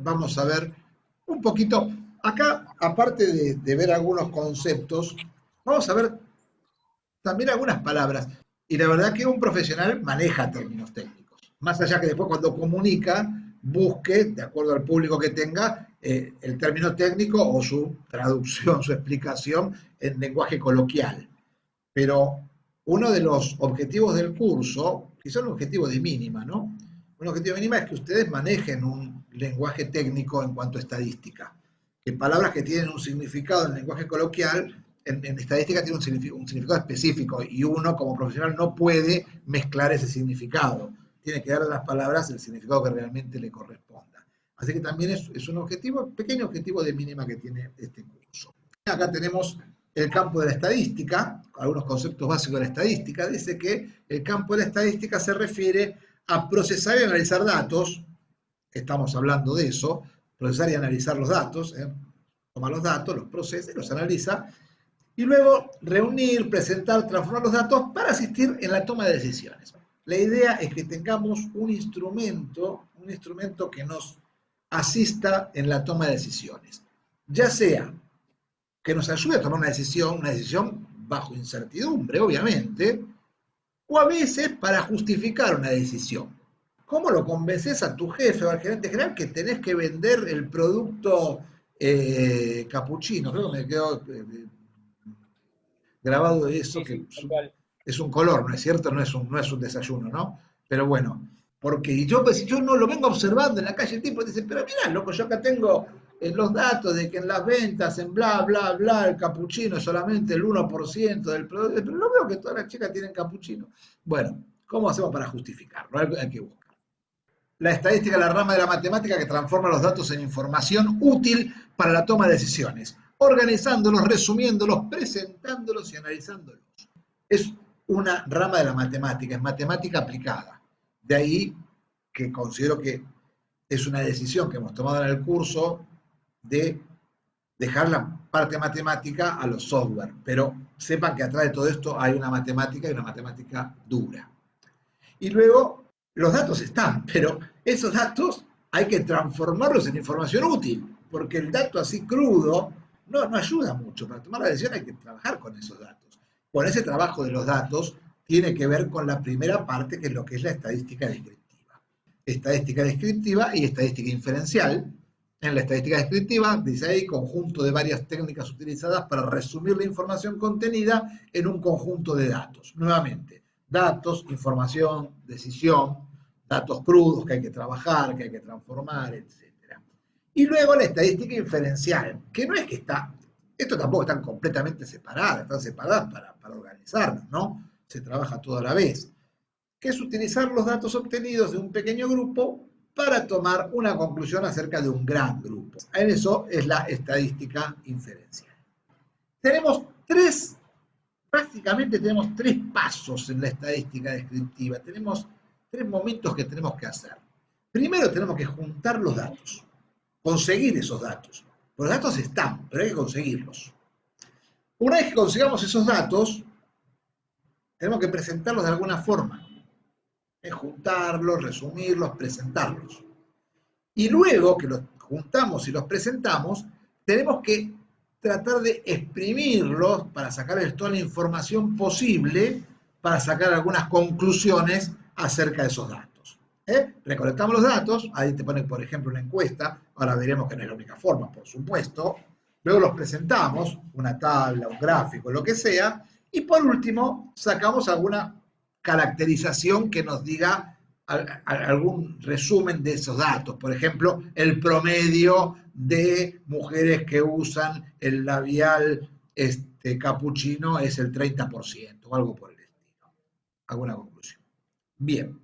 vamos a ver un poquito. Acá, aparte de ver algunos conceptos, vamos a ver también algunas palabras. Y la verdad que un profesional maneja términos técnicos. Más allá que después cuando comunica, busque, de acuerdo al público que tenga, el término técnico o su traducción, su explicación en lenguaje coloquial. Pero uno de los objetivos del curso, que son un objetivo de mínima, ¿no? Un objetivo de mínima es que ustedes manejen un lenguaje técnico en cuanto a estadística. Que palabras que tienen un significado en lenguaje coloquial, en estadística tienen un significado específico y uno como profesional no puede mezclar ese significado. Tiene que darle a las palabras el significado que realmente le corresponda. Así que también es un objetivo, pequeño objetivo de mínima que tiene este curso. Acá tenemos el campo de la estadística, algunos conceptos básicos de la estadística. Dice que el campo de la estadística se refiere a procesar y analizar datos, estamos hablando de eso, procesar y analizar los datos, toma los datos, los procesa y los analiza, y luego reunir, presentar, transformar los datos para asistir en la toma de decisiones. La idea es que tengamos un instrumento que nos asista en la toma de decisiones, ya sea que nos ayude a tomar una decisión bajo incertidumbre, obviamente, o a veces para justificar una decisión. ¿Cómo lo convences a tu jefe o al gerente general que tenés que vender el producto capuchino? Creo que me quedó grabado de eso, Sí, que sí, tal cual. es un color, ¿no es cierto? No es un desayuno, ¿no? Pero bueno, porque yo no lo vengo observando en la calle, el tipo dice, pero mirá, loco, yo acá tengo los datos de que en las ventas, en bla, bla, bla, el capuchino es solamente el 1% del producto, pero no veo que todas las chicas tienen capuchino. Bueno, ¿cómo hacemos para justificarlo? Hay que buscar. La estadística es la rama de la matemática que transforma los datos en información útil para la toma de decisiones, organizándolos, resumiéndolos, presentándolos y analizándolos. Es una rama de la matemática, es matemática aplicada. De ahí que considero que es una decisión que hemos tomado en el curso de dejar la parte matemática a los software, pero sepan que atrás de todo esto hay una matemática y una matemática dura. Y luego los datos están, pero esos datos hay que transformarlos en información útil, porque el dato así crudo no ayuda mucho. Para tomar la decisión hay que trabajar con esos datos. Bueno, ese trabajo de los datos tiene que ver con la primera parte, que es lo que es la estadística descriptiva. Estadística descriptiva y estadística inferencial. En la estadística descriptiva, dice ahí, conjunto de varias técnicas utilizadas para resumir la información contenida en un conjunto de datos. Nuevamente, datos, información, decisión, datos crudos que hay que trabajar, que hay que transformar, etc. Y luego la estadística inferencial, que no es que está, esto tampoco están completamente separadas, están separadas para organizarnos, ¿no? Se trabaja todo a la vez, que es utilizar los datos obtenidos de un pequeño grupo para tomar una conclusión acerca de un gran grupo. En eso es la estadística inferencial. Tenemos básicamente tenemos tres pasos en la estadística descriptiva. Tenemos tres momentos que tenemos que hacer. Primero tenemos que juntar los datos, conseguir esos datos. Los datos están, pero hay que conseguirlos. Una vez que consigamos esos datos, tenemos que presentarlos de alguna forma. Es juntarlos, resumirlos, presentarlos. Y luego que los juntamos y los presentamos, tenemos que tratar de exprimirlos para sacarles toda la información posible, para sacar algunas conclusiones acerca de esos datos. Recolectamos los datos, ahí te pone, por ejemplo, una encuesta, ahora veremos que no es la única forma, por supuesto. Luego los presentamos, una tabla, un gráfico, lo que sea, y por último sacamos alguna caracterización que nos diga algún resumen de esos datos. Por ejemplo, el promedio de mujeres que usan el labial capuchino es el 30% o algo por el estilo. ¿Alguna conclusión? Bien.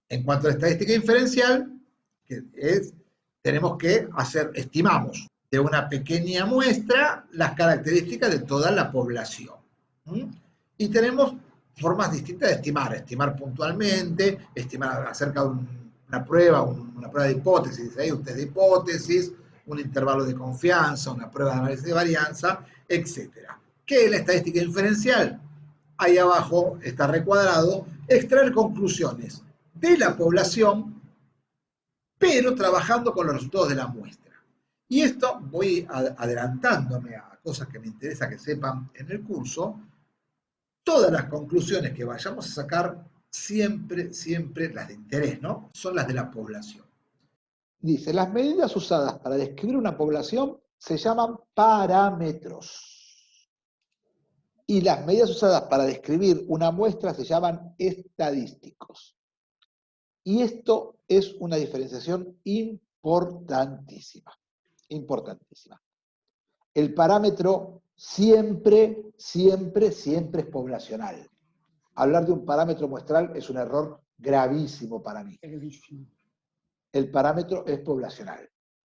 En cuanto a la estadística inferencial, que es, tenemos que estimamos de una pequeña muestra las características de toda la población. Y tenemos formas distintas de estimar puntualmente, estimar acerca de una prueba de hipótesis, un test de hipótesis, un intervalo de confianza, una prueba de análisis de varianza, etc. ¿Qué es la estadística inferencial? Ahí abajo está recuadrado, extraer conclusiones de la población pero trabajando con los resultados de la muestra. Y esto voy adelantándome a cosas que me interesa que sepan en el curso. Todas las conclusiones que vayamos a sacar, siempre, siempre las de interés, ¿no? Son las de la población. Dice, las medidas usadas para describir una población se llaman parámetros. Y las medidas usadas para describir una muestra se llaman estadísticos. Y esto es una diferenciación importantísima, importantísima. El parámetro siempre, siempre, siempre es poblacional. Hablar de un parámetro muestral es un error gravísimo para mí. El parámetro es poblacional.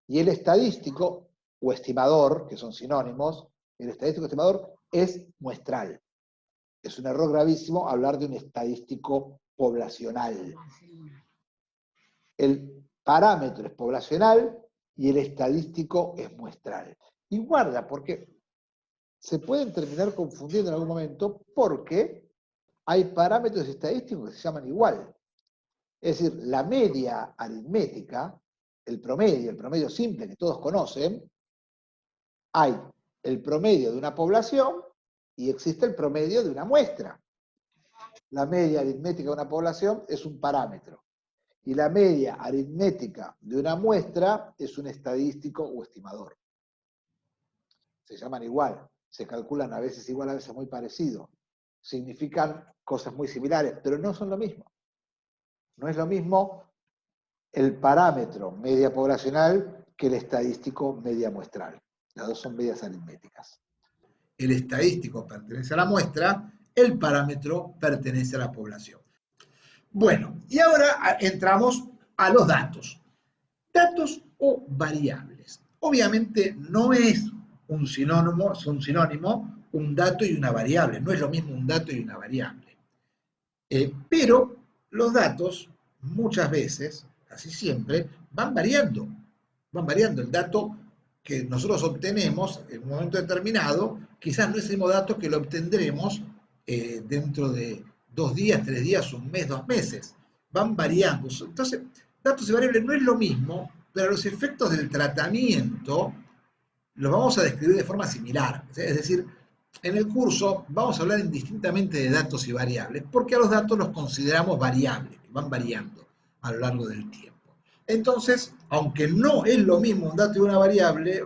Y el estadístico o estimador, que son sinónimos, el estadístico estimador es muestral. Es un error gravísimo hablar de un estadístico poblacional. El parámetro es poblacional y el estadístico es muestral. Y guarda, porque se pueden terminar confundiendo en algún momento, porque hay parámetros estadísticos que se llaman igual. Es decir, la media aritmética, el promedio simple que todos conocen, hay el promedio de una población y existe el promedio de una muestra. La media aritmética de una población es un parámetro. Y la media aritmética de una muestra es un estadístico o estimador. Se llaman igual, se calculan a veces igual, a veces muy parecido. Significan cosas muy similares, pero no son lo mismo. No es lo mismo el parámetro media poblacional que el estadístico media muestral. Las dos son medias aritméticas. El estadístico pertenece a la muestra, el parámetro pertenece a la población. Bueno, y ahora entramos a los datos. Datos o variables. Obviamente no es un sinónimo un dato y una variable. No es lo mismo un dato y una variable. Pero los datos muchas veces, casi siempre, van variando. Van variando. El dato que nosotros obtenemos en un momento determinado, quizás no es el mismo dato que lo obtendremos dentro de 2 días, 3 días, un mes, 2 meses. Van variando. Entonces, datos y variables no es lo mismo, pero los efectos del tratamiento los vamos a describir de forma similar. Es decir, en el curso vamos a hablar indistintamente de datos y variables, porque a los datos los consideramos variables, que van variando a lo largo del tiempo. Entonces, aunque no es lo mismo un dato y una variable,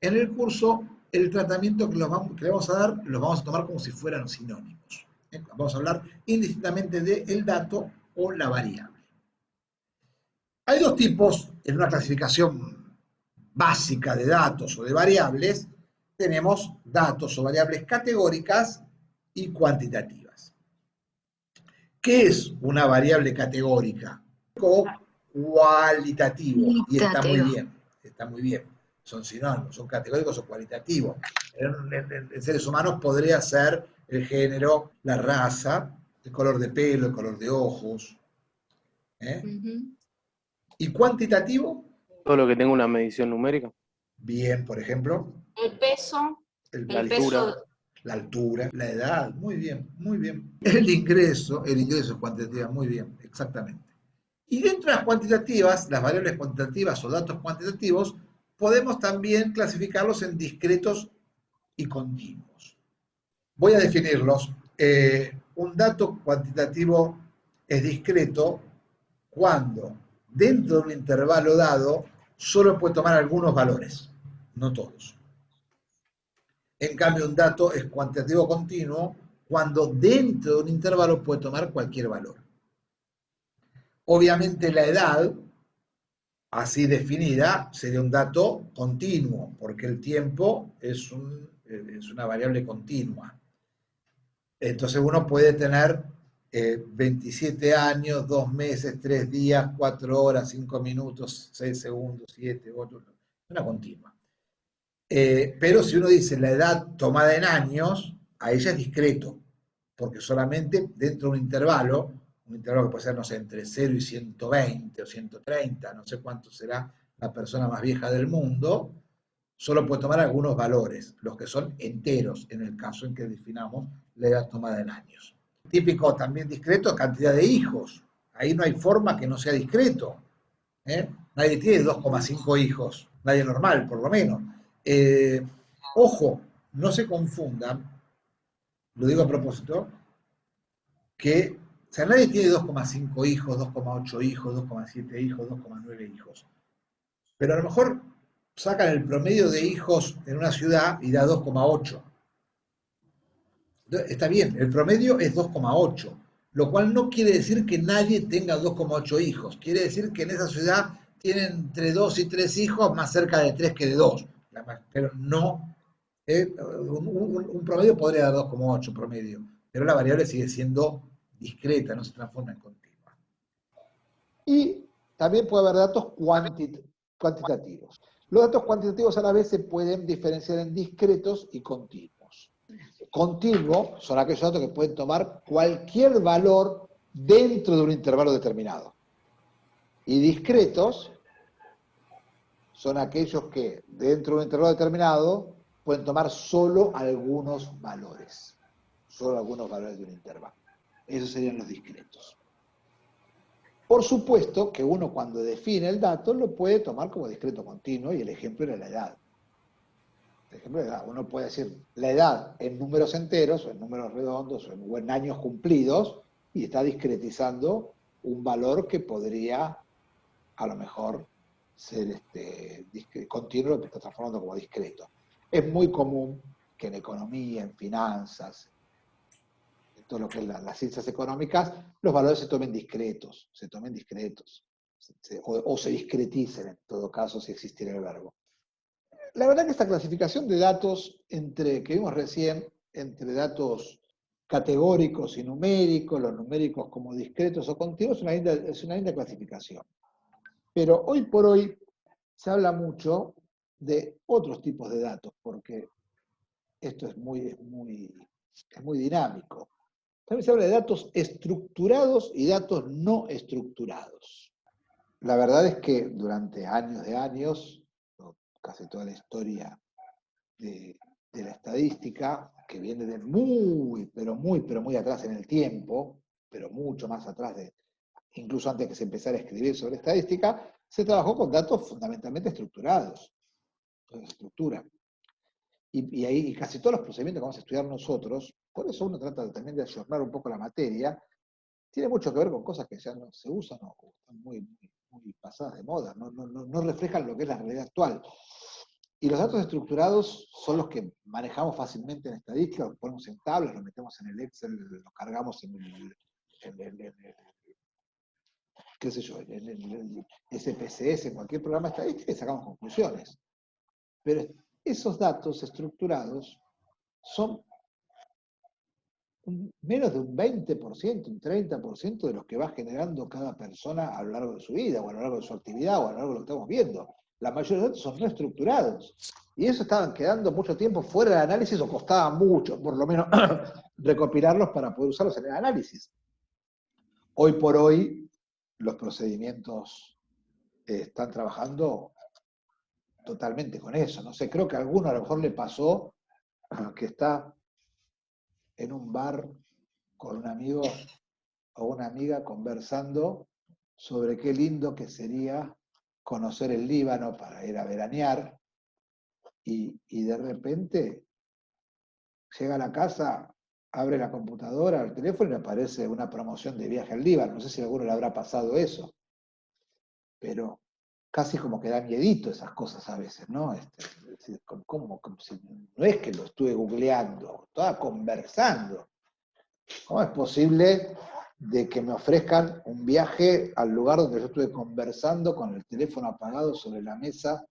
en el curso el tratamiento que le vamos a dar los vamos a tomar como si fueran sinónimos. Vamos a hablar indistintamente del dato o la variable. Hay dos tipos en una clasificación básica de datos o de variables. Tenemos datos o variables categóricas y cuantitativas. ¿Qué es una variable categórica? O cualitativo. Y está muy bien, está muy bien. Son sinónimos, son categóricos o cualitativos. En seres humanos podría ser el género, la raza, el color de pelo, el color de ojos. ¿Y cuantitativo? Todo lo que tenga una medición numérica. Bien, por ejemplo. El peso, la altura. La altura, la edad, muy bien, muy bien. El ingreso es cuantitativo, muy bien, exactamente. Y dentro de las cuantitativas, las variables cuantitativas o datos cuantitativos, podemos también clasificarlos en discretos y continuos. Voy a definirlos. Un dato cuantitativo es discreto cuando dentro de un intervalo dado solo puede tomar algunos valores, no todos. En cambio, un dato es cuantitativo continuo cuando dentro de un intervalo puede tomar cualquier valor. Obviamente la edad, así definida, sería un dato continuo, porque el tiempo es una variable continua. Entonces uno puede tener 27 años, 2 meses, 3 días, 4 horas, 5 minutos, 6 segundos, 7, 8, una continua. Pero si uno dice la edad tomada en años, a ella es discreto, porque solamente dentro de un intervalo que puede ser, no sé, entre 0 y 120 o 130, no sé cuánto será la persona más vieja del mundo, solo puede tomar algunos valores, los que son enteros, en el caso en que definamos la edad tomada en años. Típico también discreto, cantidad de hijos. Ahí no hay forma que no sea discreto. Nadie tiene 2,5 hijos, nadie normal, por lo menos. Eh, Ojo, no se confundan, lo digo a propósito, que, o sea, nadie tiene 2,5 hijos, 2,8 hijos, 2,7 hijos, 2,9 hijos. Pero a lo mejor sacan el promedio de hijos en una ciudad y da 2,8. Está bien, el promedio es 2,8, lo cual no quiere decir que nadie tenga 2,8 hijos. Quiere decir que en esa ciudad tienen entre 2 y 3 hijos, más cerca de 3 que de 2. Pero no, un promedio podría dar 2,8 promedio, pero la variable sigue siendo discreta, no se transforma en continua. Y también puede haber datos cuantitativos. Los datos cuantitativos a la vez se pueden diferenciar en discretos y continuos. Continuos son aquellos datos que pueden tomar cualquier valor dentro de un intervalo determinado. Y discretos son aquellos que dentro de un intervalo determinado pueden tomar solo algunos valores. Solo algunos valores de un intervalo. Esos serían los discretos. Por supuesto que uno cuando define el dato lo puede tomar como discreto continuo y el ejemplo era la edad. El ejemplo de edad, uno puede decir la edad en números enteros o en números redondos o en años cumplidos y está discretizando un valor que podría a lo mejor ser continuo, lo que está transformando como discreto. Es muy común que en economía, en finanzas, en todo lo que es las ciencias económicas, los valores se tomen discretos, o se discreticen en todo caso si existiera el verbo. La verdad que esta clasificación de datos que vimos recién, entre datos categóricos y numéricos, los numéricos como discretos o continuos, es una linda clasificación. Pero hoy por hoy se habla mucho de otros tipos de datos, porque esto es muy dinámico. También se habla de datos estructurados y datos no estructurados. La verdad es que durante años de años, casi toda la historia de la estadística, que viene de pero muy atrás en el tiempo, pero mucho más atrás incluso antes que se empezara a escribir sobre estadística, se trabajó con datos fundamentalmente estructurados, con estructura. Y ahí casi todos los procedimientos que vamos a estudiar nosotros, por eso uno trata también de ayornar un poco la materia, tiene mucho que ver con cosas que ya no se usan o están muy pasadas de moda, no reflejan lo que es la realidad actual. Y los datos estructurados son los que manejamos fácilmente en estadística, los ponemos en tablas, los metemos en el Excel, los cargamos en el qué sé yo, en el SPSS, en cualquier programa estadístico y sacamos conclusiones. Pero esos datos estructurados son menos de un 20%, un 30% de los que va generando cada persona a lo largo de su vida, o a lo largo de su actividad, o a lo largo de lo que estamos viendo. La mayoría de los datos son no estructurados. Y eso estaban quedando mucho tiempo fuera del análisis, o costaba mucho, por lo menos, recopilarlos para poder usarlos en el análisis. Hoy por hoy, los procedimientos están trabajando totalmente con eso. No sé, creo que a alguno a lo mejor le pasó que está en un bar con un amigo o una amiga conversando sobre qué lindo que sería conocer el Líbano para ir a veranear, y de repente llega a la casa, abre la computadora, el teléfono y le aparece una promoción de viaje al Líbano. No sé si a alguno le habrá pasado eso, pero casi como que da miedito esas cosas a veces, ¿no? Como si, no es que lo estuve googleando, estaba conversando. ¿Cómo es posible de que me ofrezcan un viaje al lugar donde yo estuve conversando con el teléfono apagado sobre la mesa,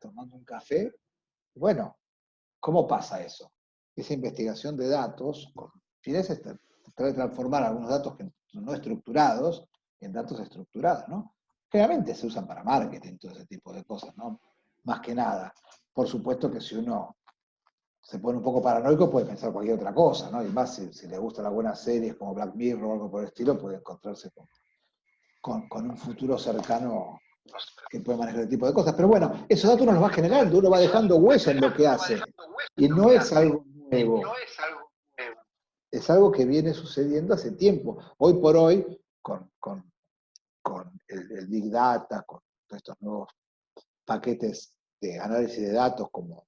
tomando un café? Bueno, ¿cómo pasa eso? Esa investigación de datos, con fines de transformar algunos datos no estructurados en datos estructurados, ¿no? Generalmente se usan para marketing, todo ese tipo de cosas, ¿no? Más que nada. Por supuesto que si uno se pone un poco paranoico puede pensar cualquier otra cosa, ¿no? Y más si le gustan algunas series como Black Mirror o algo por el estilo, puede encontrarse con un futuro cercano que puede manejar ese tipo de cosas. Pero bueno, esos datos uno los va generando, uno va dejando huella en lo que hace. Y no es algo nuevo. Es algo que viene sucediendo hace tiempo. Hoy por hoy, con el Big Data, con estos nuevos paquetes de análisis de datos como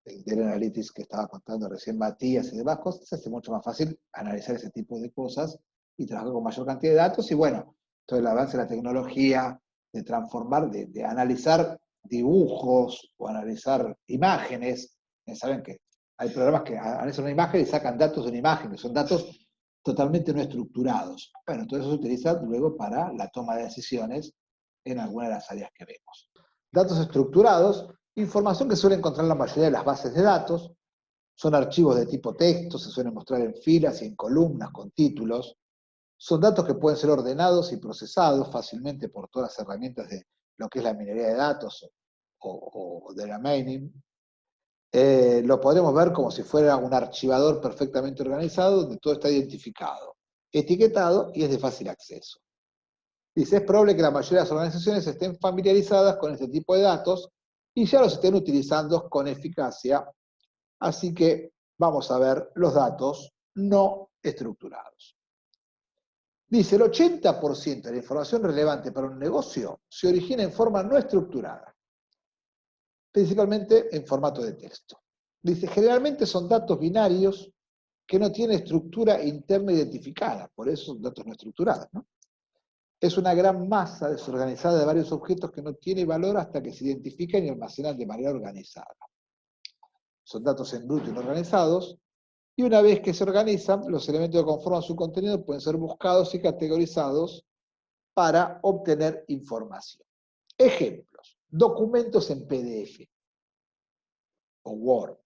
el Data Analytics que estaba contando recién Matías y demás cosas, se hace mucho más fácil analizar ese tipo de cosas y trabajar con mayor cantidad de datos. Y bueno, todo el avance de la tecnología, de transformar, de analizar dibujos o analizar imágenes. Saben que hay programas que analizan una imagen y sacan datos de una imagen, que son datos totalmente no estructurados. Bueno, todo eso se utiliza luego para la toma de decisiones en alguna de las áreas que vemos. Datos estructurados, información que suele encontrar la mayoría de las bases de datos, son archivos de tipo texto, se suelen mostrar en filas y en columnas con títulos, son datos que pueden ser ordenados y procesados fácilmente por todas las herramientas de lo que es la minería de datos o de la mining. Lo podremos ver como si fuera un archivador perfectamente organizado donde todo está identificado, etiquetado y es de fácil acceso. Dice, es probable que la mayoría de las organizaciones estén familiarizadas con este tipo de datos y ya los estén utilizando con eficacia. Así que vamos a ver los datos no estructurados. Dice, el 80% de la información relevante para un negocio se origina en forma no estructurada, principalmente en formato de texto. Dice, generalmente son datos binarios que no tienen estructura interna identificada, por eso son datos no estructurados, ¿no? Es una gran masa desorganizada de varios objetos que no tiene valor hasta que se identifican y almacenan de manera organizada. Son datos en bruto y no organizados, y una vez que se organizan, los elementos que conforman su contenido pueden ser buscados y categorizados para obtener información. Ejemplos, documentos en PDF o Word,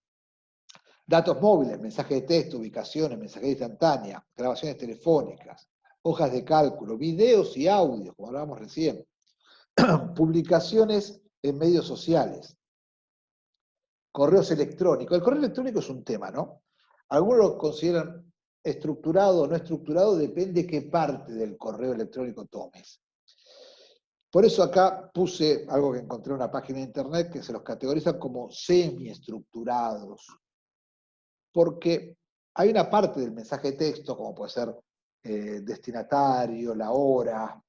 datos móviles, mensajes de texto, ubicaciones, mensajería instantánea, grabaciones telefónicas, hojas de cálculo, videos y audios, como hablábamos recién, publicaciones en medios sociales, correos electrónicos. El correo electrónico es un tema, ¿no? Algunos lo consideran estructurado o no estructurado, depende qué parte del correo electrónico tomes. Por eso acá puse algo que encontré en una página de internet que se los categoriza como semiestructurados. Porque hay una parte del mensaje de texto, como puede ser destinatario, la hora,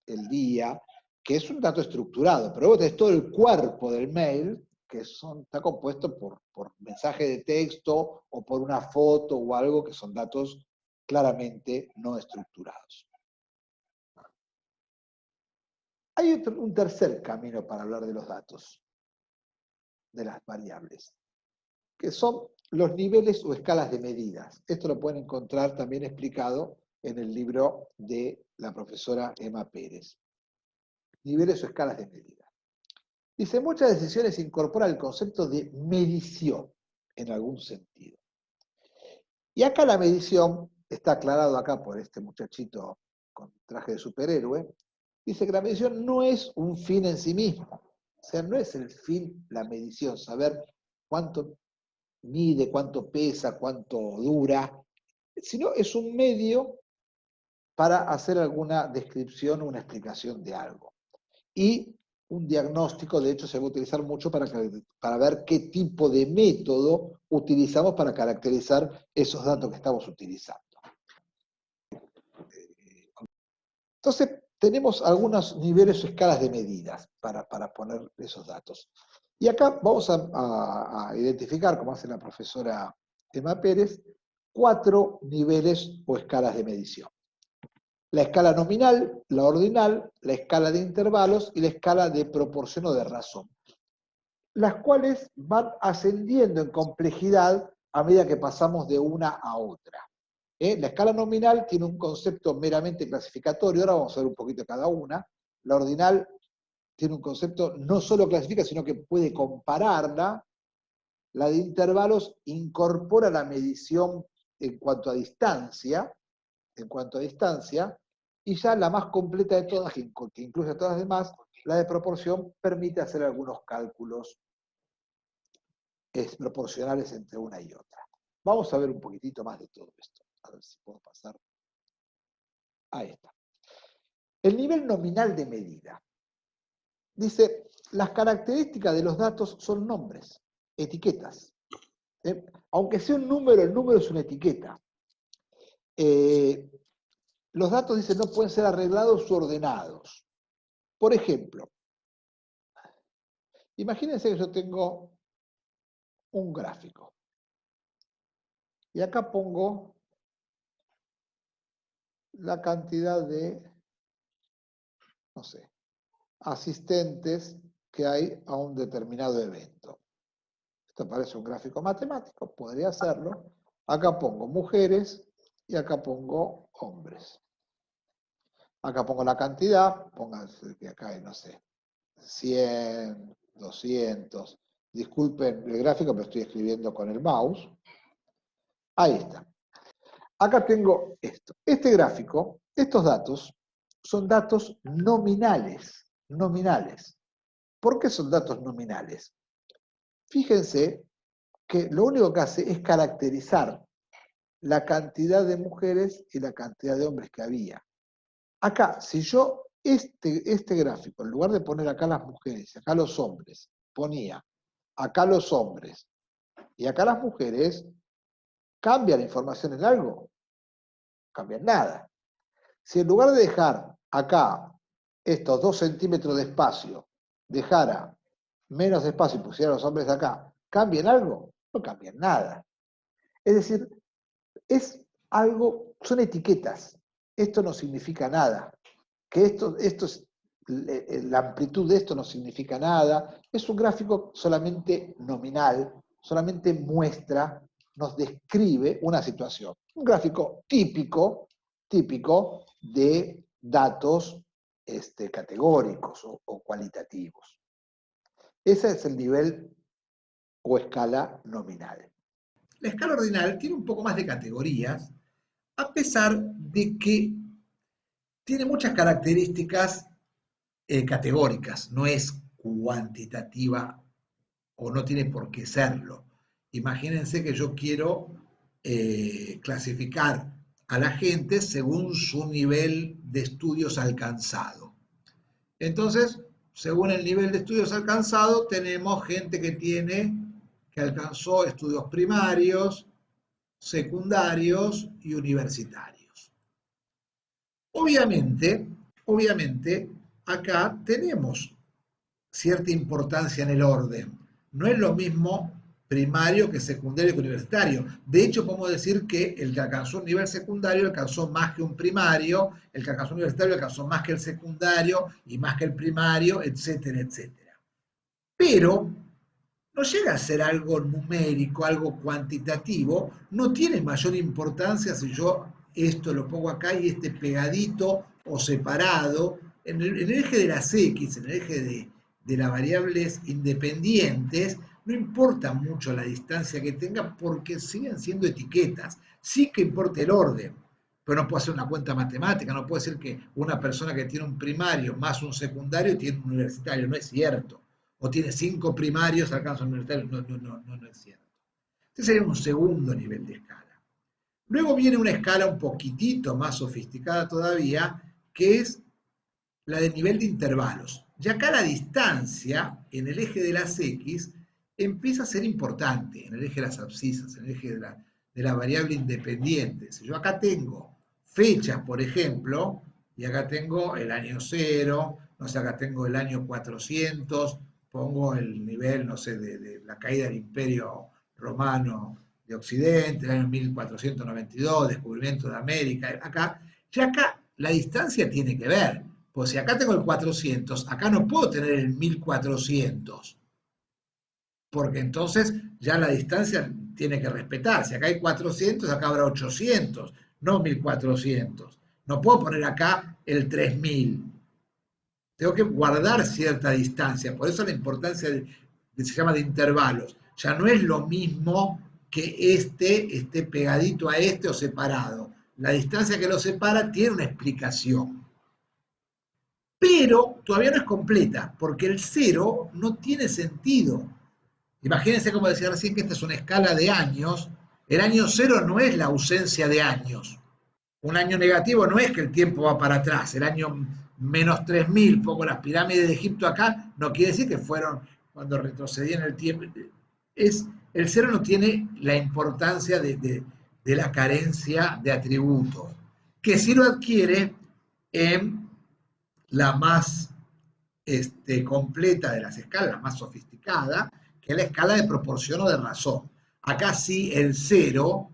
el día, que es un dato estructurado, pero vos tenés todo el cuerpo del mail que está compuesto por mensaje de texto o por una foto o algo que son datos claramente no estructurados. Hay un tercer camino para hablar de los datos, de las variables, que son los niveles o escalas de medidas. Esto lo pueden encontrar también explicado en el libro de la profesora Emma Pérez. Niveles o escalas de medida. Dice, muchas decisiones incorporan el concepto de medición en algún sentido. Y acá la medición, está aclarado acá por este muchachito con traje de superhéroe, dice que la medición no es un fin en sí mismo. O sea, no es el fin la medición, saber cuánto mide, cuánto pesa, cuánto dura, sino es un medio para hacer alguna descripción o una explicación de algo. Y un diagnóstico, de hecho, se va a utilizar mucho para ver qué tipo de método utilizamos para caracterizar esos datos que estamos utilizando. Entonces, tenemos algunos niveles o escalas de medidas para poner esos datos. Y acá vamos a identificar, como hace la profesora Emma Pérez, 4 niveles o escalas de medición. La escala nominal, la ordinal, la escala de intervalos y la escala de proporción o de razón, las cuales van ascendiendo en complejidad a medida que pasamos de una a otra. La escala nominal tiene un concepto meramente clasificatorio, ahora vamos a ver un poquito de cada una. La ordinal tiene un concepto no solo clasifica, sino que puede compararla. La de intervalos incorpora la medición en cuanto a distancia, y ya la más completa de todas, que incluye a todas las demás, la de proporción, permite hacer algunos cálculos proporcionales entre una y otra. Vamos a ver un poquitito más de todo esto. A ver si puedo pasar. Ahí está. El nivel nominal de medida. Dice, las características de los datos son nombres, etiquetas. Aunque sea un número, el número es una etiqueta. Los datos, dice, no pueden ser arreglados u ordenados. Por ejemplo, Imagínense que yo tengo un gráfico. Y acá pongo la cantidad de, no sé, asistentes que hay a un determinado evento. Esto parece un gráfico matemático, podría hacerlo. Acá pongo mujeres y acá pongo hombres. Acá pongo la cantidad, pónganse que acá hay, no sé, 100, 200. Disculpen el gráfico, pero estoy escribiendo con el mouse. Ahí está. Acá tengo esto. Este gráfico, estos datos, son datos nominales. Nominales. ¿Por qué son datos nominales? Fíjense que lo único que hace es caracterizar la cantidad de mujeres y la cantidad de hombres que había. Acá, si yo este gráfico, en lugar de poner acá las mujeres y acá los hombres, ponía acá los hombres y acá las mujeres, ¿cambia la información en algo? No cambia en nada. Si en lugar de dejar acá estos 2 centímetros de espacio, dejara menos espacio y pusiera los hombres acá, ¿cambia en algo? No cambia en nada. Es decir, es algo, son etiquetas. Esto no significa nada. Que esto es, la amplitud de esto no significa nada. Es un gráfico solamente nominal, solamente muestra, nos describe una situación. Un gráfico típico de datos categóricos o cualitativos. Ese es el nivel o escala nominal. La escala ordinal tiene un poco más de categorías, a pesar de que tiene muchas características categóricas, no es cuantitativa o no tiene por qué serlo. Imagínense que yo quiero clasificar a la gente según su nivel de estudios alcanzado. Entonces, según el nivel de estudios alcanzado, tenemos gente que alcanzó estudios primarios, secundarios y universitarios. Obviamente, acá tenemos cierta importancia en el orden. No es lo mismo primario que secundario que universitario. De hecho, podemos decir que el que alcanzó un nivel secundario alcanzó más que un primario, el que alcanzó un universitario alcanzó más que el secundario y más que el primario, etcétera, etcétera. Pero no llega a ser algo numérico, algo cuantitativo, no tiene mayor importancia si yo esto lo pongo acá y este pegadito o separado. En el eje de las X, en el eje de las variables independientes, no importa mucho la distancia que tenga porque siguen siendo etiquetas. Sí que importa el orden, pero no puedo hacer una cuenta matemática, no puede ser que una persona que tiene un primario más un secundario tiene un universitario, no es cierto. O tiene 5 primarios, alcanza un universitario, no es cierto. Este sería un segundo nivel de escala. Luego viene una escala un poquitito más sofisticada todavía, que es la de nivel de intervalos. Ya acá la distancia en el eje de las X empieza a ser importante, en el eje de las abscisas, en el eje de la variable independiente. Si yo acá tengo fechas, por ejemplo, y acá tengo el año 0, no sé, acá tengo el año 400, pongo el nivel, no sé, de la caída del Imperio Romano de Occidente, el año 1492, descubrimiento de América, acá, ya acá la distancia tiene que ver. Pues si acá tengo el 400, acá no puedo tener el 1400, porque entonces ya la distancia tiene que respetar. Si acá hay 400, acá habrá 800, no 1400. No puedo poner acá el 3000. Tengo que guardar cierta distancia. Por eso la importancia se llama de intervalos. Ya no es lo mismo que esté pegadito a este o separado. La distancia que lo separa tiene una explicación. Pero todavía no es completa, porque el 0 no tiene sentido. Imagínense, como decía recién, que esta es una escala de años. El año 0 no es la ausencia de años. Un año negativo no es que el tiempo va para atrás. El año menos 3000, pongo las pirámides de Egipto acá, no quiere decir que fueron cuando retrocedían el tiempo. El 0 no tiene la importancia de la carencia de atributos, que sí lo adquiere en la más completa de las escalas, la más sofisticada, que es la escala de proporción o de razón. Acá sí el cero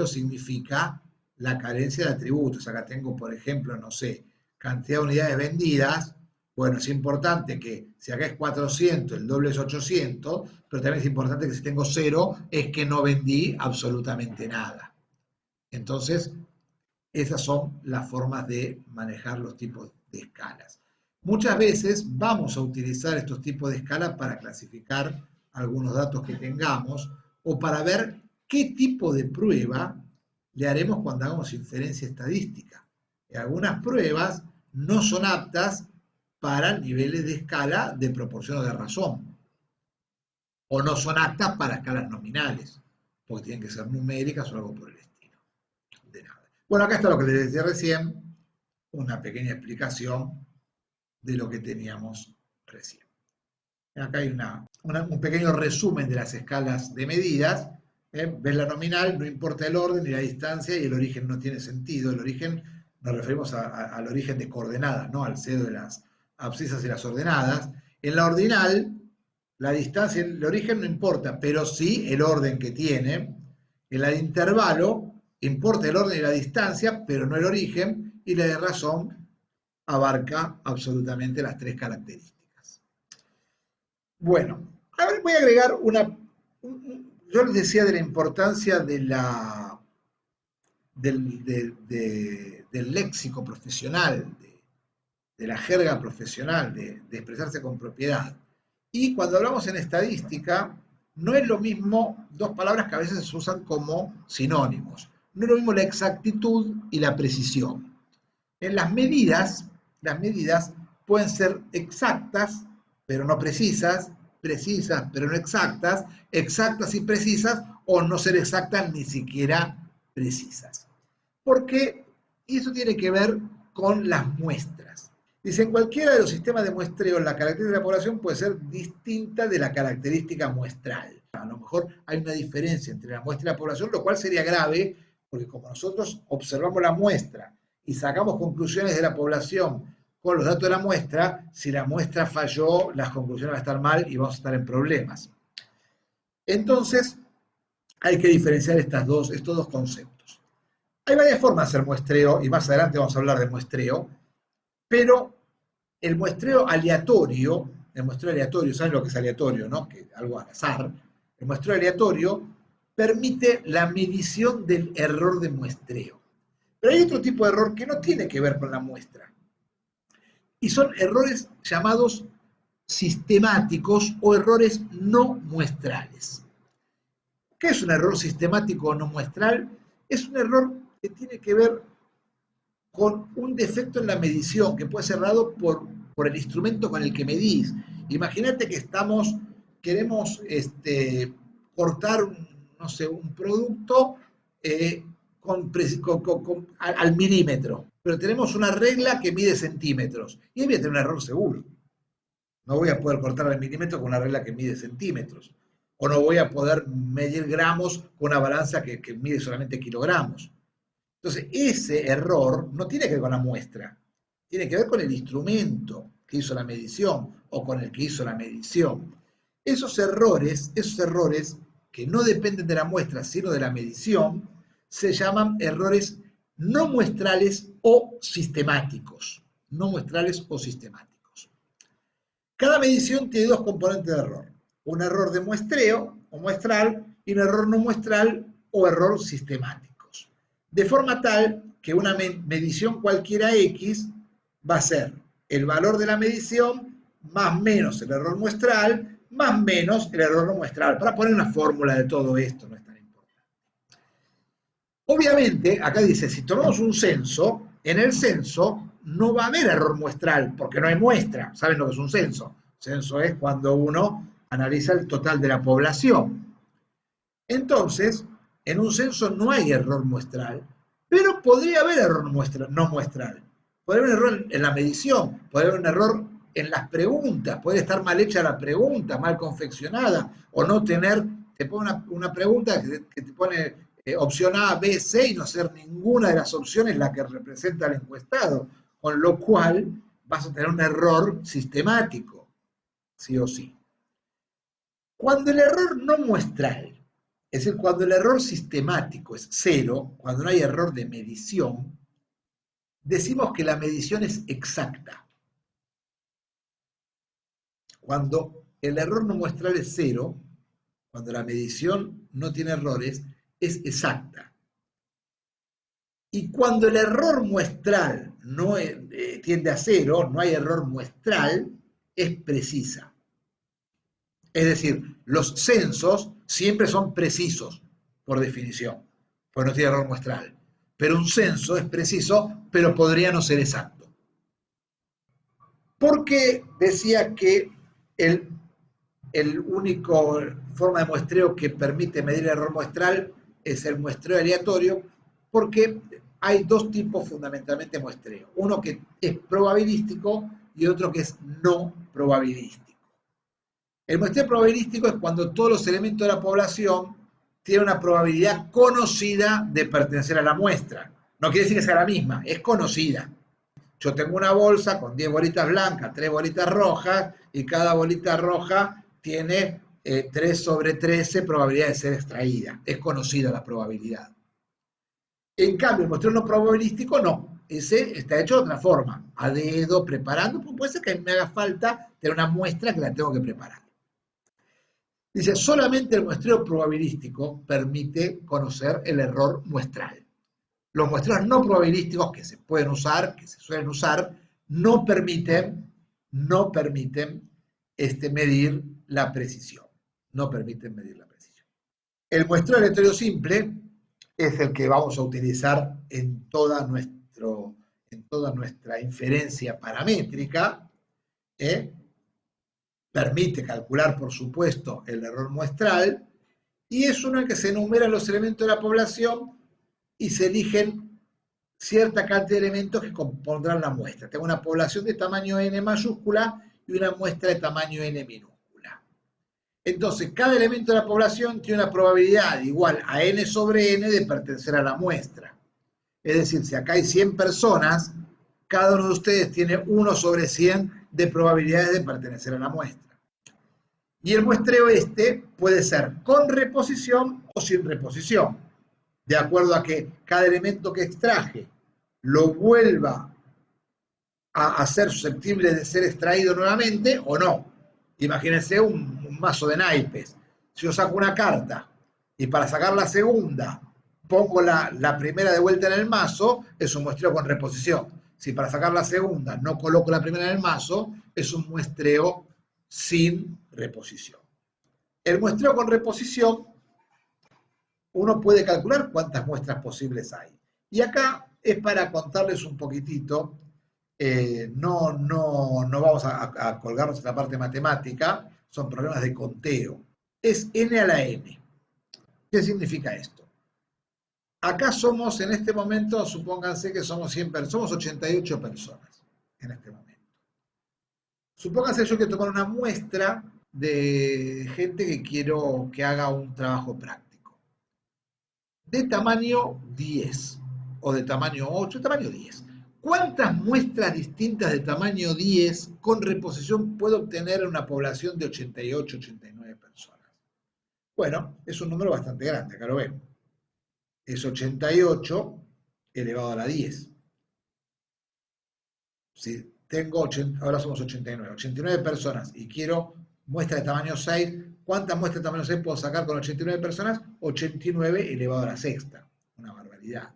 significa la carencia de atributos. Acá tengo, por ejemplo, no sé, cantidad de unidades vendidas. Bueno, es importante que si acá es 400, el doble es 800, pero también es importante que si tengo 0, es que no vendí absolutamente nada. Entonces, esas son las formas de manejar los tipos de escalas. Muchas veces vamos a utilizar estos tipos de escalas para clasificar algunos datos que tengamos o para ver qué tipo de prueba le haremos cuando hagamos inferencia estadística. Y algunas pruebas no son aptas para niveles de escala de proporción o de razón, o no son aptas para escalas nominales, porque tienen que ser numéricas o algo por el estilo. De nada. Bueno, acá está lo que les decía recién, una pequeña explicación de lo que teníamos recién. Acá hay un pequeño resumen de las escalas de medidas. Ves la nominal, no importa el orden ni la distancia, y el origen no tiene sentido. El origen, nos referimos al origen de coordenadas, ¿no? Al seno de las abscisas y las ordenadas. En la ordinal, la distancia, el origen no importa, pero sí el orden que tiene. En la de intervalo, importa el orden y la distancia, pero no el origen, y la de razón abarca absolutamente las tres características. Bueno, a ver, voy a agregar yo les decía de la importancia del léxico profesional, de la jerga profesional, de expresarse con propiedad. Y cuando hablamos en estadística, no es lo mismo dos palabras que a veces se usan como sinónimos. No es lo mismo la exactitud y la precisión. En las medidas pueden ser exactas, pero no precisas, precisas, pero no exactas, exactas y precisas, o no ser exactas ni siquiera precisas. Porque eso tiene que ver con las muestras. Dice, en cualquiera de los sistemas de muestreo, la característica de la población puede ser distinta de la característica muestral. A lo mejor hay una diferencia entre la muestra y la población, lo cual sería grave, porque como nosotros observamos la muestra y sacamos conclusiones de la población con los datos de la muestra, si la muestra falló, las conclusiones van a estar mal y vamos a estar en problemas. Entonces, hay que diferenciar estos dos conceptos. Hay varias formas de hacer muestreo, y más adelante vamos a hablar de muestreo, pero el muestreo aleatorio, ¿saben lo que es aleatorio, no? Que algo al azar. El muestreo aleatorio permite la medición del error de muestreo. Pero hay otro tipo de error que no tiene que ver con la muestra. Y son errores llamados sistemáticos o errores no muestrales. ¿Qué es un error sistemático o no muestral? Es un error que tiene que ver con un defecto en la medición que puede ser dado por el instrumento con el que medís. Imagínate que queremos cortar un producto al milímetro, pero tenemos una regla que mide centímetros, y ahí voy a tener un error seguro. No voy a poder cortar al milímetro con una regla que mide centímetros, o no voy a poder medir gramos con una balanza que mide solamente kilogramos. Entonces, ese error no tiene que ver con la muestra, tiene que ver con el instrumento que hizo la medición o con el que hizo la medición. Esos errores que no dependen de la muestra, sino de la medición, se llaman errores no muestrales o sistemáticos. No muestrales o sistemáticos. Cada medición tiene dos componentes de error. Un error de muestreo o muestral y un error no muestral o error sistemático. De forma tal que una medición cualquiera X va a ser el valor de la medición más menos el error muestral más menos el error no muestral. Para poner una fórmula de todo esto no es tan importante. Obviamente, acá dice, si tomamos un censo, en el censo no va a haber error muestral porque no hay muestra. ¿Saben lo que es un censo? Censo es cuando uno analiza el total de la población. Entonces, en un censo no hay error muestral, pero podría haber error no muestral. Podría haber un error en la medición, podría haber un error en las preguntas, puede estar mal hecha la pregunta, mal confeccionada, o no tener, te pone una pregunta que te pone opción A, B, C, y no ser ninguna de las opciones la que representa al encuestado, con lo cual vas a tener un error sistemático, sí o sí. Cuando el error no muestral, es decir, cuando el error sistemático es 0, cuando no hay error de medición, decimos que la medición es exacta. Cuando el error no muestral es 0, cuando la medición no tiene errores, es exacta. Y cuando el error muestral no tiende a 0, no hay error muestral, es precisa. Es decir, los censos siempre son precisos, por definición, pues no tiene error muestral. Pero un censo es preciso, pero podría no ser exacto. Porque decía que el único forma de muestreo que permite medir el error muestral es el muestreo aleatorio, porque hay dos tipos fundamentalmente de muestreo. Uno que es probabilístico y otro que es no probabilístico. El muestreo probabilístico es cuando todos los elementos de la población tienen una probabilidad conocida de pertenecer a la muestra. No quiere decir que sea la misma, es conocida. Yo tengo una bolsa con 10 bolitas blancas, 3 bolitas rojas, y cada bolita roja tiene 3 sobre 13 probabilidad de ser extraída. Es conocida la probabilidad. En cambio, el muestreo no probabilístico no. Ese está hecho de otra forma, a dedo, preparando. Pues puede ser que me haga falta tener una muestra que la tengo que preparar. Dice, solamente el muestreo probabilístico permite conocer el error muestral. Los muestreos no probabilísticos que se pueden usar, que se suelen usar, no permiten medir la precisión. No permiten medir la precisión. El muestreo aleatorio simple es el que vamos a utilizar en toda nuestra inferencia paramétrica. Permite calcular, por supuesto, el error muestral, y es uno en que se enumeran los elementos de la población y se eligen cierta cantidad de elementos que compondrán la muestra. Tengo una población de tamaño n mayúscula y una muestra de tamaño n minúscula. Entonces, cada elemento de la población tiene una probabilidad igual a n sobre n de pertenecer a la muestra. Es decir, si acá hay 100 personas, cada uno de ustedes tiene 1 sobre 100 de probabilidades de pertenecer a la muestra. Y el muestreo puede ser con reposición o sin reposición, de acuerdo a que cada elemento que extraje lo vuelva a ser susceptible de ser extraído nuevamente o no. Imagínense un mazo de naipes. Si yo saco una carta y para sacar la segunda pongo la primera de vuelta en el mazo, es un muestreo con reposición. Si para sacar la segunda no coloco la primera en el mazo, es un muestreo sin reposición. El muestreo con reposición, uno puede calcular cuántas muestras posibles hay. Y acá es para contarles un poquitito, no vamos a colgarnos en la parte matemática, son problemas de conteo. Es n a la n. ¿Qué significa esto? Acá somos, en este momento, supónganse que somos 100 personas, somos 88 personas en este momento. Supónganse yo que tomar una muestra de gente que quiero que haga un trabajo práctico. De tamaño 10, o de tamaño 8, tamaño 10. ¿Cuántas muestras distintas de tamaño 10 con reposición puedo obtener en una población de 88, 89 personas? Bueno, es un número bastante grande, acá lo ven. Es 88 elevado a la 10. Si tengo, ahora somos 89 personas y quiero muestra de tamaño 6, ¿cuántas muestras de tamaño 6 puedo sacar con 89 personas? 89 elevado a la sexta. Una barbaridad.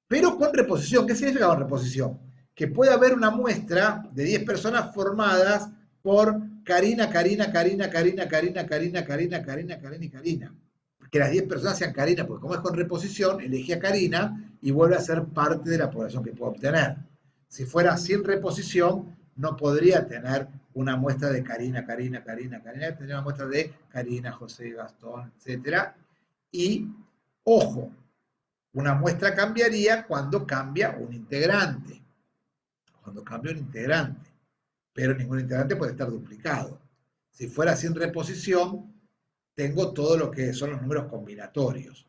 Pero con reposición. ¿Qué significa con reposición? Que puede haber una muestra de 10 personas formadas por Karina. Que las 10 personas sean Karina, porque como es con reposición, elegí a Karina y vuelve a ser parte de la población que puedo obtener. Si fuera sin reposición, no podría tener una muestra de Karina, tendría una muestra de Karina, José, Gastón, etc. Y, ojo, una muestra cambiaría cuando cambia un integrante. Pero ningún integrante puede estar duplicado. Si fuera sin reposición, tengo todo lo que son los números combinatorios.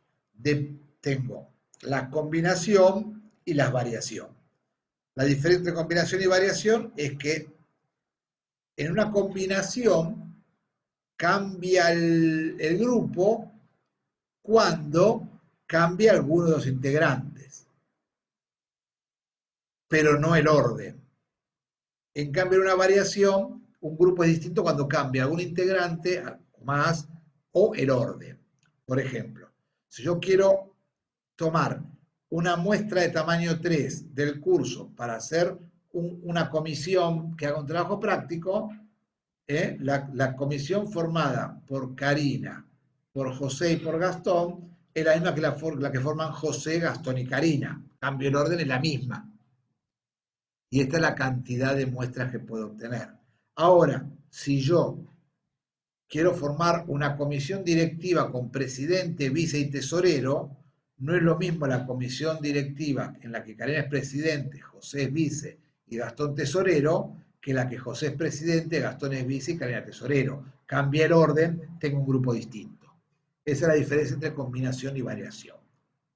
Tengo la combinación y la variación. La diferencia entre combinación y variación es que en una combinación cambia el grupo cuando cambia alguno de los integrantes, pero no el orden. En cambio, en una variación, un grupo es distinto cuando cambia algún integrante más o el orden. Por ejemplo, si yo quiero tomar una muestra de tamaño 3 del curso para hacer una comisión que haga un trabajo práctico, la comisión formada por Karina, por José y por Gastón es la misma que la que forman José, Gastón y Karina. Cambio el orden, es la misma. Y esta es la cantidad de muestras que puedo obtener. Ahora, si yo quiero formar una comisión directiva con presidente, vice y tesorero, no es lo mismo la comisión directiva en la que Karina es presidente, José es vice y Gastón tesorero, que la que José es presidente, Gastón es vice y Karina tesorero. Cambia el orden, tengo un grupo distinto. Esa es la diferencia entre combinación y variación.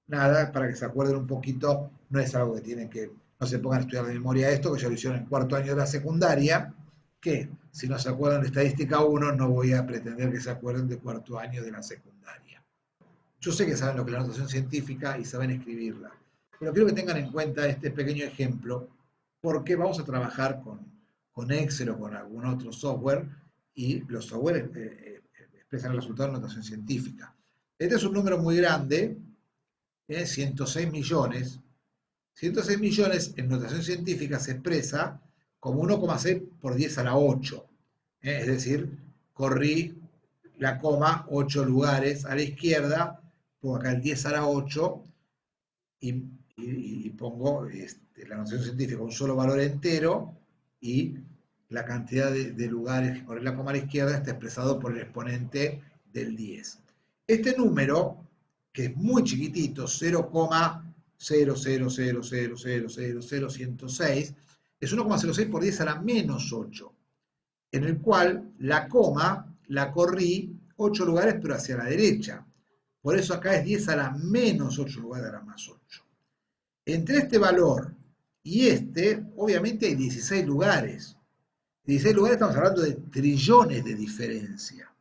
Nada, para que se acuerden un poquito, no es algo que tienen que, no se pongan a estudiar de memoria esto, que ya lo hicieron en cuarto año de la secundaria, que si no se acuerdan de estadística 1, no voy a pretender que se acuerden de cuarto año de la secundaria. Yo sé que saben lo que es la notación científica y saben escribirla, pero quiero que tengan en cuenta este pequeño ejemplo, porque vamos a trabajar con Excel o con algún otro software, y los softwares expresan el resultado en notación científica. Este es un número muy grande, 106 millones. 106 millones en notación científica se expresa como 1,6 por 10 a la 8. Es decir, corrí la coma 8 lugares a la izquierda, pongo acá el 10 a la 8 y pongo la notación científica, un solo valor entero, y la cantidad de lugares que corrí la coma a la izquierda está expresado por el exponente del 10. Este número, que es muy chiquitito, 0,00000000106, es 1,06 por 10 a la menos 8, en el cual la coma la corrí 8 lugares pero hacia la derecha. Por eso acá es 10 a la menos 8 lugares a la más 8. Entre este valor y obviamente hay 16 lugares. 16 lugares, estamos hablando de trillones de diferencia.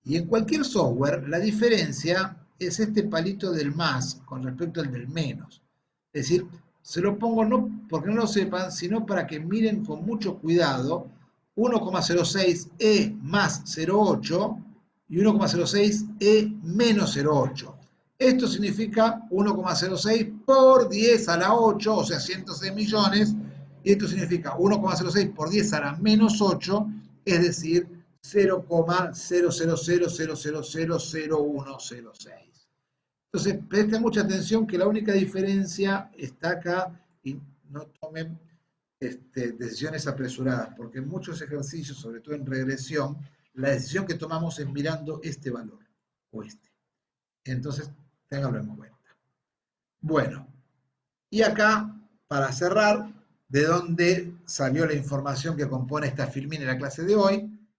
Y en cualquier software, la diferencia es este palito del más con respecto al del menos. Es decir, se lo pongo no porque no lo sepan, sino para que miren con mucho cuidado 1,06 más 0,8 y 1,06 menos 0,8. Esto significa 1,06 por 10 a la 8, o sea, 106 millones, y esto significa 1,06 por 10 a la menos 8, es decir, 0,000000106. Entonces, presten mucha atención que la única diferencia está acá y no tomen decisiones apresuradas, porque en muchos ejercicios, sobre todo en regresión, la decisión que tomamos es mirando este valor o este. Entonces, ténganlo en cuenta. Bueno, y acá, para cerrar, de dónde salió la información que compone esta filmina en la clase de hoy.